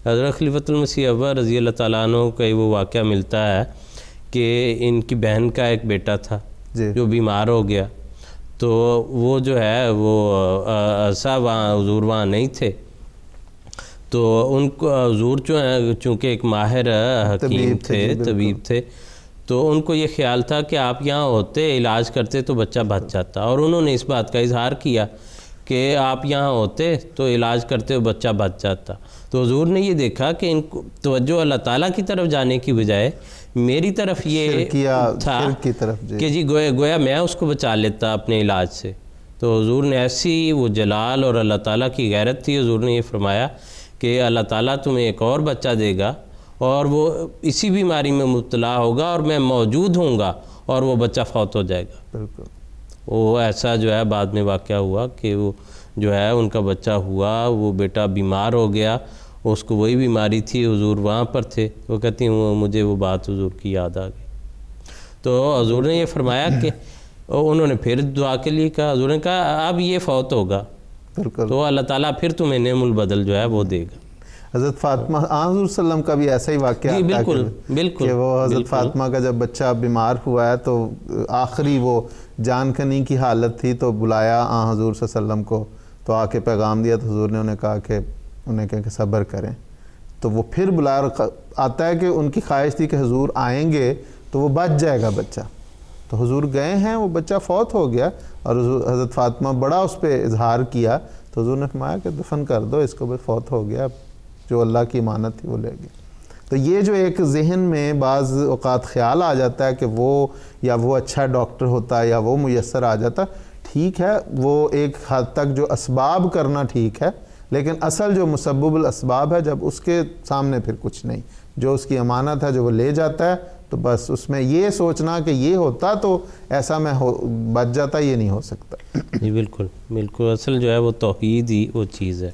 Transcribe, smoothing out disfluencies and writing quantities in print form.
حضرت خلیفۃ المسیح اول رضی اللہ تعالیٰ عنہ کا وہ واقعہ ملتا ہے کہ ان کی بہن کا ایک بیٹا تھا جو بیمار ہو گیا، تو وہ جو ہے وہ وہاں حضور وہاں نہیں تھے، تو ان کو حضور جو ہیں چونکہ ایک ماہر حکیم تھے، طبیب تھے، تو ان کو یہ خیال تھا کہ آپ یہاں ہوتے، علاج کرتے تو بچہ بچ جاتا، اور انہوں نے اس بات کا اظہار کیا کہ آپ یہاں ہوتے تو علاج کرتے بچہ بچ جاتا۔ تو حضور نے یہ دیکھا کہ ان کو توجہ اللہ تعالیٰ کی طرف جانے کی بجائے میری طرف یہ تھا کہ جی گویا میں اس کو بچا لیتا اپنے علاج سے۔ تو حضور نے ایسی وہ جلال اور اللہ تعالیٰ کی غیرت تھی، حضور نے یہ فرمایا کہ اللہ تعالیٰ تمہیں ایک اور بچہ دے گا اور وہ اسی بیماری میں مبتلا ہوگا اور میں موجود ہوں گا اور وہ بچہ فوت ہو جائے گا۔ بالکل وہ ایسا جو ہے بعد میں واقعہ ہوا کہ وہ جو ہے ان کا بچہ ہوا، وہ بیٹا بیمار ہو گیا، اس کو وہی بیماری تھی، حضور وہاں پر تھے، وہ کہتی ہیں مجھے وہ بات حضور کی یاد آ گئی۔ تو حضور نے یہ فرمایا کہ انہوں نے پھر دعا کے لیے کہا، حضور نے کہا اب یہ فوت ہوگا تو اللہ تعالیٰ پھر تمہیں نعم البدل جو ہے وہ دے گا۔ حضرت فاطمہ حضور صلی اللہ علیہ وسلم کا بھی ایسا ہی واقعہ آتا ہے کہ وہ حضرت فاطمہ کا جب بچہ بیمار ہوا ہے تو آخری وہ جان کنی کی حالت تھی، تو بلایا حضور صلی اللہ علیہ وسلم کو، تو آ کے پیغام دیا، تو حضور نے انہیں کہا کہ صبر کریں۔ تو وہ پھر بلایا، آتا ہے کہ ان کی خواہش تھی کہ حضور آئیں گے تو وہ بچ جائے گا بچہ، تو حضور گئے ہیں، وہ بچہ فوت ہو گیا، اور حضرت فاطمہ بڑا اس پہ اظہار کیا، تو حضور نے فرمایا کہ دفن کر دو اس کو، بھی فوت ہو گیا، جو اللہ کی امانت تھی وہ لے گئے۔ تو یہ جو ایک ذہن میں بعض اوقات خیال آ جاتا ہے کہ وہ اچھا ڈاکٹر ہوتا ہے یا وہ میسر آ جاتا، ٹھیک ہے، وہ ایک حد تک جو اسباب کرنا ٹھیک ہے، لیکن اصل جو مسبب الاسباب ہے، جب اس کے سامنے پھر کچھ نہیں، جو اس کی امانت ہے جو وہ لے جاتا ہے، تو بس اس میں یہ سوچنا کہ یہ ہوتا تو ایسا میں بچ جاتا، یہ نہیں ہو سکتا۔ جی بالکل بالکل، اصل جو ہے وہ توحید ہی وہ چیز ہے۔